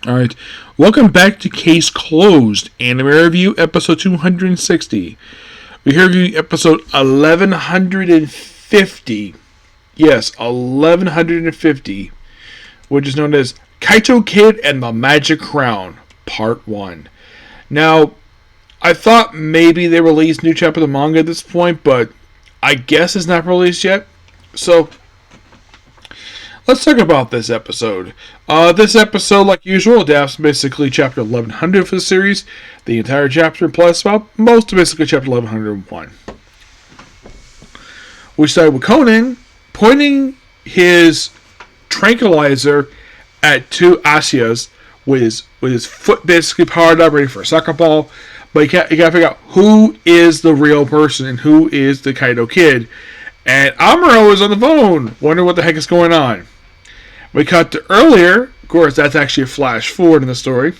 Alright, welcome back to Case Closed, Anime Review, episode 260. We here review episode 1150. Yes, 1150, which is known as Kaitou Kid and the Magic Crown, Part 1. Now, I thought maybe they released a new chapter of the manga at this point, but I guess it's not released yet. So, let's talk about this episode. This episode, like usual, adapts basically chapter 1100 for the series, the entire chapter, plus about most of basically chapter 1101. We started with Conan pointing his tranquilizer at two Asias with his foot basically powered up, ready for a soccer ball. But you gotta figure out who is the real person and who is the Kaitou Kid. And Amuro is on the phone, wondering what the heck is going on. We cut to earlier. Of course, that's actually a flash forward in the story.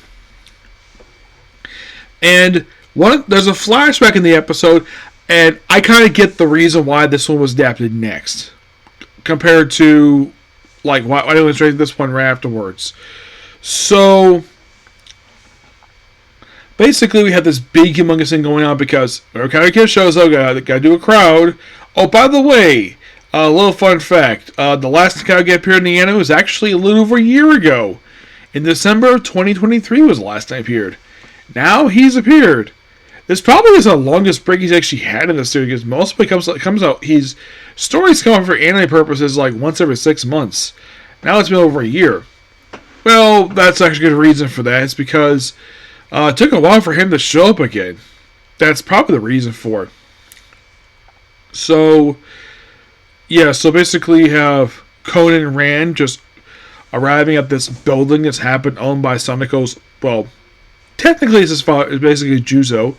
And there's a flashback in the episode, and I kind of get the reason why this one was adapted next, compared to why it was straight to this one right afterwards. So basically, we have this big, humongous thing going on because our Kaitou Kid shows up. Gotta do a crowd. Oh, by the way. A little fun fact. The last Kaitou Kid appeared in the anime was actually a little over a year ago. In December of 2023 was the last time he appeared. Now he's appeared. This probably is the longest break he's actually had in the series, because most of it comes out, his stories come out for anime purposes like once every 6 months. Now it's been over a year. Well, that's actually a good reason for that. It's because it took a while for him to show up again. That's probably the reason for it. So basically you have Conan and Rand just arriving at this building that's owned by Sanako's, well, technically it's his father, it's basically Juzo.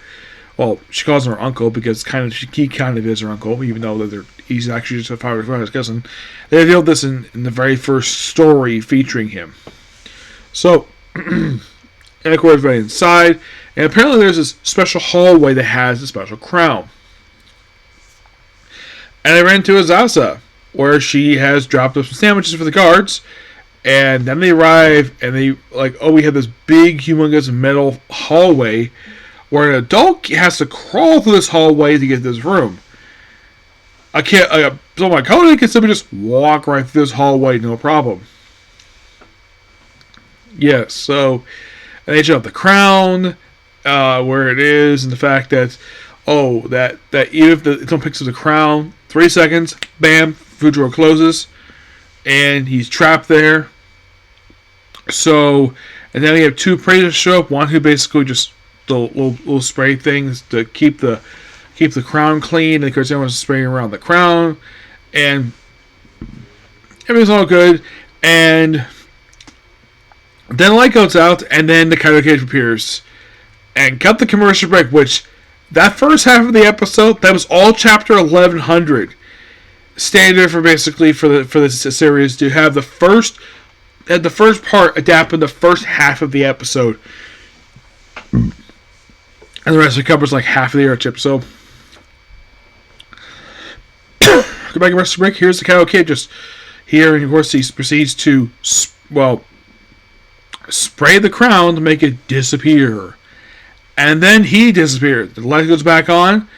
Well, she calls him her uncle because he kind of is her uncle, even though he's actually just a father's cousin. They revealed this in the very first story featuring him. So, and of course, everybody inside, and apparently there's this special hallway that has a special crown. And I ran into Azasa, where she has dropped up some sandwiches for the guards. And then they arrive, and we have this big, humongous metal hallway where an adult has to crawl through this hallway to get to this room. So my Conan can simply just walk right through this hallway, no problem. Yes, so and they show up the crown, where it is, and the fact that even if someone picks up the crown, 3 seconds, bam, Fujiro closes, and he's trapped there. So, and then we have two appraisers show up. One who basically just the little spray things to keep the crown clean, and of course everyone's spraying around the crown, and everything's all good. And then the light goes out, and then the Kaitou Kid appears, and cut the commercial break, which. That first half of the episode, that was all chapter 1100. Standard for this series to have the first part adapting the first half of the episode, and the rest of it covers like half of the arc episode. Go back and rest of the break. Here's the Kaitou Kid just here, and of course he proceeds to spray the crown to make it disappear. And then he disappeared. The light goes back on.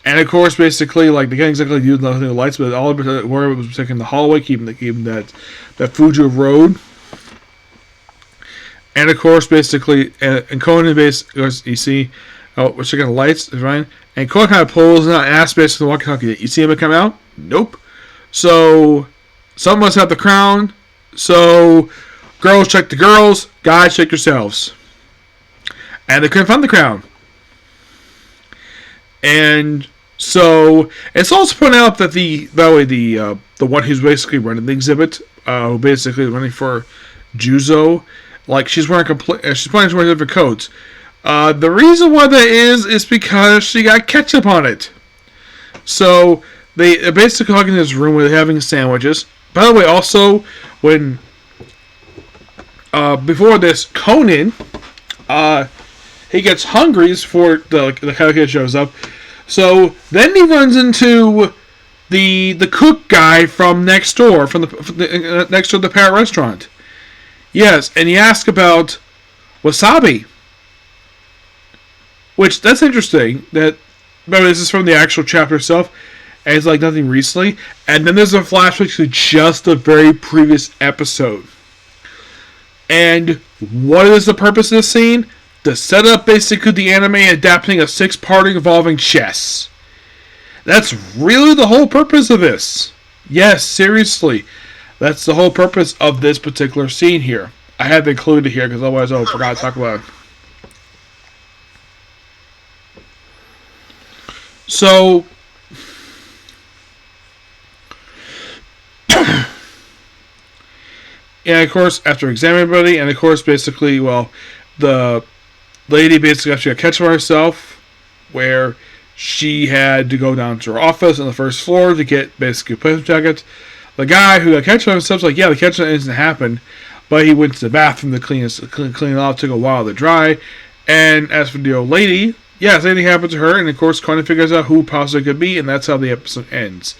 And of course, basically, they can't exactly do nothing with the lights, but all of it, where it was taking the hallway, keeping that Fuji road. And of course, basically, and Conan basically, you see, we're checking the lights, right? And Conan kind of pulls out and asks basically the walkie-talkie, you see him come out? Nope. So, someone must have the crown. So, girls check the girls, guys check yourselves. And they couldn't find the crown. And so it's also pointed out that the one who's basically running the exhibit, who basically is running for Juzo, she's wearing different coats. The reason why that is because she got ketchup on it. So they're basically hugging this room where they're having sandwiches. By the way, also when before this, Conan. He gets hungry before the Kaitou Kid shows up. So then he runs into the cook guy from next door, from the next to the Parrot restaurant. Yes, and he asks about Wasabi. Which, that's interesting. That, remember, this is from the actual chapter itself, and it's like nothing recently. And then there's a flashback to just the very previous episode. And what is the purpose of this scene? To set up basically the anime adapting a 6-part involving chess. That's really the whole purpose of this. Yes, seriously. That's the whole purpose of this particular scene here. I had to include it here because otherwise I forgot to talk about it. So, and of course, after examining everybody, and of course, basically, well, the lady basically got to catch herself, where she had to go down to her office on the first floor to get basically a placement jacket. The guy who got catch himself was like, yeah, the catch hasn't happened, but he went to the bathroom to clean it off. Took a while to dry. And as for the old lady, yeah, something happened to her, and of course, Conan figures out who possibly could be, and that's how the episode ends.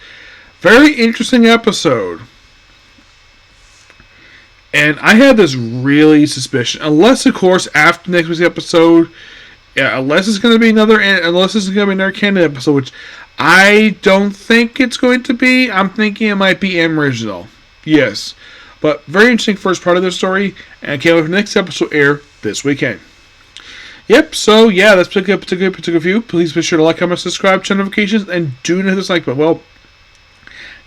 Very interesting episode. And I had this really suspicion, unless, of course, after next week's episode, unless it's going to be another canon episode, which I don't think it's going to be. I'm thinking it might be original. Yes. But very interesting first part of the story, and I can't wait for the next episode to air this weekend. Yep, so yeah, that's particular view. Please be sure to like, comment, subscribe, turn notifications, and do not hit this like button. Well,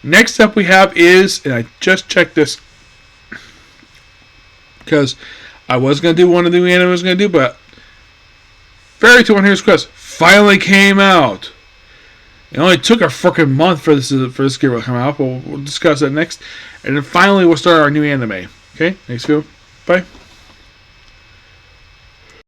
next up we have is, and I just checked this, because I was going to do one of the new anime I was going to do, but Fairy Tail One Hero's Quest finally came out. It only took a freaking month for this game to come out, but we'll discuss that next. And then finally we'll start our new anime. Okay, next video. Bye.